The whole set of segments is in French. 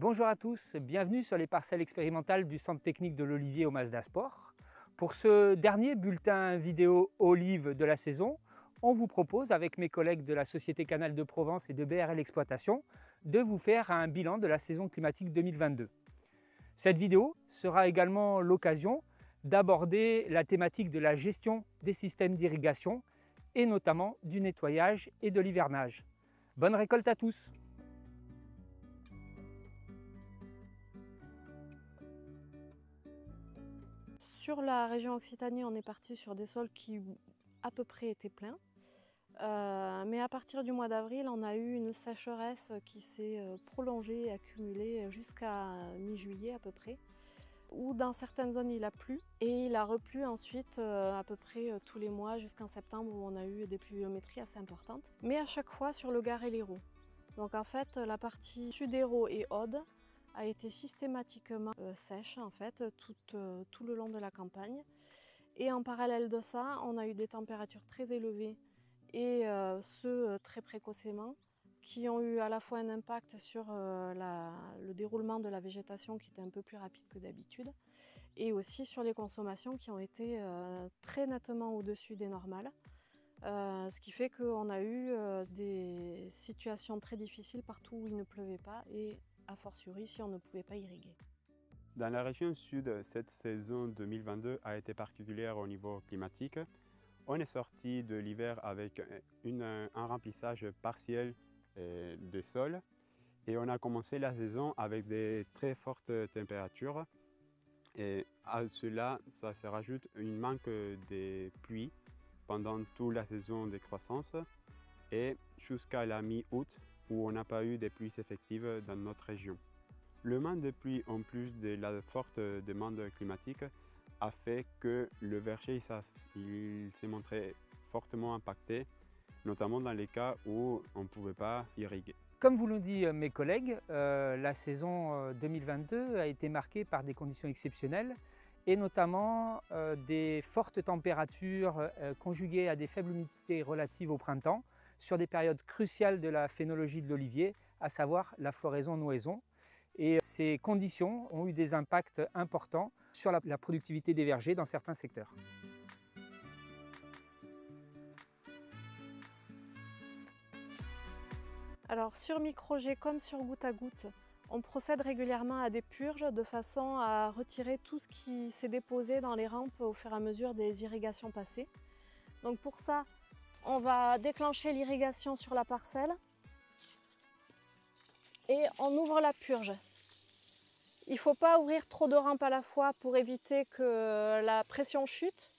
Bonjour à tous, bienvenue sur les parcelles expérimentales du Centre technique de l'Olivier au Mazda Sport. Pour ce dernier bulletin vidéo Olive de la saison, on vous propose, avec mes collègues de la Société Canal de Provence et de BRL Exploitation, de vous faire un bilan de la saison climatique 2022. Cette vidéo sera également l'occasion d'aborder la thématique de la gestion des systèmes d'irrigation et notamment du nettoyage et de l'hivernage. Bonne récolte à tous! Sur la région Occitanie, on est parti sur des sols qui à peu près étaient pleins. Mais à partir du mois d'avril, on a eu une sécheresse qui s'est prolongée et accumulée jusqu'à mi-juillet à peu près, où dans certaines zones il a plu et il a replu ensuite à peu près tous les mois jusqu'en septembre où on a eu des pluviométries assez importantes, mais à chaque fois sur le Gard et l'Hérault. Donc en fait la partie sud-Hérault et Aude a été systématiquement sèche en fait tout le long de la campagne. Et en parallèle de ça, on a eu des températures très élevées et très précocement, qui ont eu à la fois un impact sur le déroulement de la végétation qui était un peu plus rapide que d'habitude, et aussi sur les consommations qui ont été très nettement au-dessus des normales. Ce qui fait qu'on a eu des situations très difficiles partout où il ne pleuvait pas et a fortiori si on ne pouvait pas irriguer. Dans la région sud, cette saison 2022 a été particulière au niveau climatique. On est sorti de l'hiver avec un remplissage partiel des sols et on a commencé la saison avec des très fortes températures. Et à cela, ça se rajoute une manque des pluies pendant toute la saison de croissance et jusqu'à la mi-août où on n'a pas eu de pluies effectives dans notre région. Le manque de pluie, en plus de la forte demande climatique, a fait que le verger il s'est montré fortement impacté, notamment dans les cas où on ne pouvait pas irriguer. Comme vous l'ont dit mes collègues, la saison 2022 a été marquée par des conditions exceptionnelles et notamment des fortes températures conjuguées à des faibles humidités relatives au printemps sur des périodes cruciales de la phénologie de l'olivier, à savoir la floraison-nouaison. Et ces conditions ont eu des impacts importants sur la productivité des vergers dans certains secteurs. Alors sur micro-jet comme sur goutte à goutte, on procède régulièrement à des purges de façon à retirer tout ce qui s'est déposé dans les rampes au fur et à mesure des irrigations passées. Donc pour ça, on va déclencher l'irrigation sur la parcelle et on ouvre la purge. Il ne faut pas ouvrir trop de rampes à la fois pour éviter que la pression chute.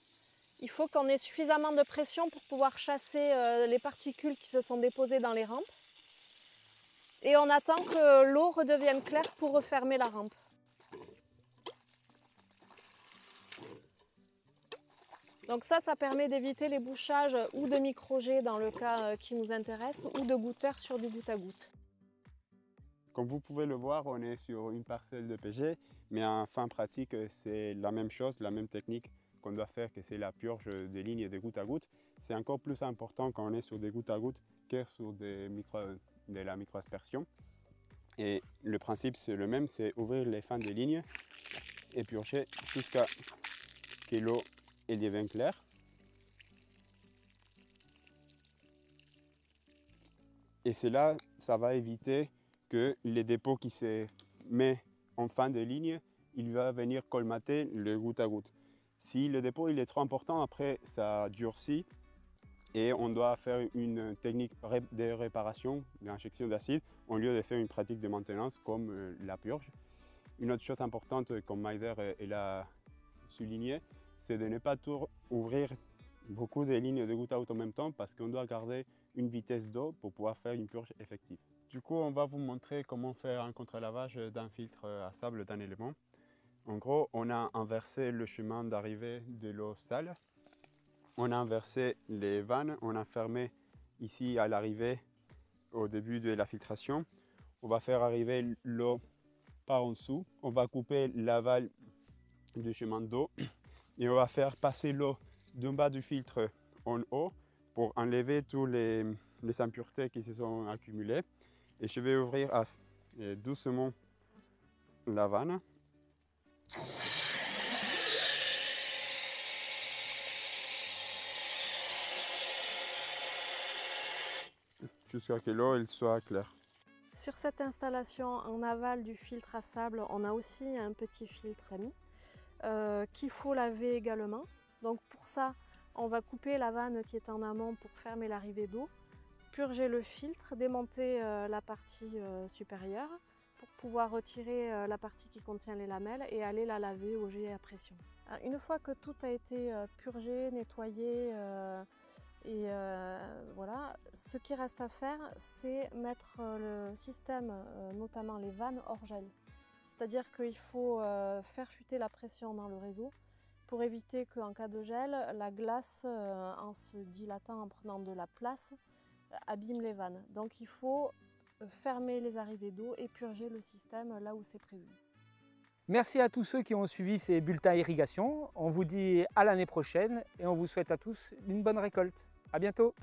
Il faut qu'on ait suffisamment de pression pour pouvoir chasser les particules qui se sont déposées dans les rampes. Et on attend que l'eau redevienne claire pour refermer la rampe. Donc ça permet d'éviter les bouchages ou de micro-jets dans le cas qui nous intéresse ou de goutteurs sur du goutte à goutte. Comme vous pouvez le voir, on est sur une parcelle de PG, mais en fin pratique, c'est la même chose, la même technique qu'on doit faire, que c'est la purge des lignes de goutte à goutte. C'est encore plus important quand on est sur des gouttes à goutte que sur de la micro-aspersion. Et le principe, c'est le même, c'est ouvrir les fins des lignes et purger jusqu'à ce que l'eau devienne claire. Et cela, ça va éviter que les dépôts qui se mettent en fin de ligne, il va venir colmater le goutte à goutte. Si le dépôt il est trop important, après ça durcit et on doit faire une technique de réparation, d'injection d'acide, au lieu de faire une pratique de maintenance comme la purge. Une autre chose importante, comme Maider l'a souligné, c'est de ne pas tout ouvrir beaucoup de lignes de goutte à goutte en même temps parce qu'on doit garder une vitesse d'eau pour pouvoir faire une purge effective. Du coup, on va vous montrer comment faire un contre-lavage d'un filtre à sable d'un élément. En gros, on a inversé le chemin d'arrivée de l'eau sale. On a inversé les vannes, on a fermé ici à l'arrivée au début de la filtration. On va faire arriver l'eau par en dessous. On va couper l'aval du chemin d'eau et on va faire passer l'eau d'un bas du filtre en haut pour enlever toutes les impuretés qui se sont accumulées. Et je vais ouvrir doucement la vanne. Jusqu'à ce que l'eau elle soit claire. Sur cette installation en aval du filtre à sable, on a aussi un petit filtre ami qu'il faut laver également. Donc pour ça, on va couper la vanne qui est en amont pour fermer l'arrivée d'eau, purger le filtre, démonter la partie supérieure pour pouvoir retirer la partie qui contient les lamelles et aller la laver au jet à pression. Une fois que tout a été purgé, nettoyé, voilà, ce qui reste à faire, c'est mettre le système, notamment les vannes, hors gel. C'est-à-dire qu'il faut faire chuter la pression dans le réseau pour éviter qu'en cas de gel, la glace, en se dilatant, en prenant de la place, abîme les vannes. Donc il faut fermer les arrivées d'eau et purger le système là où c'est prévu. Merci à tous ceux qui ont suivi ces bulletins irrigation. On vous dit à l'année prochaine et on vous souhaite à tous une bonne récolte. À bientôt.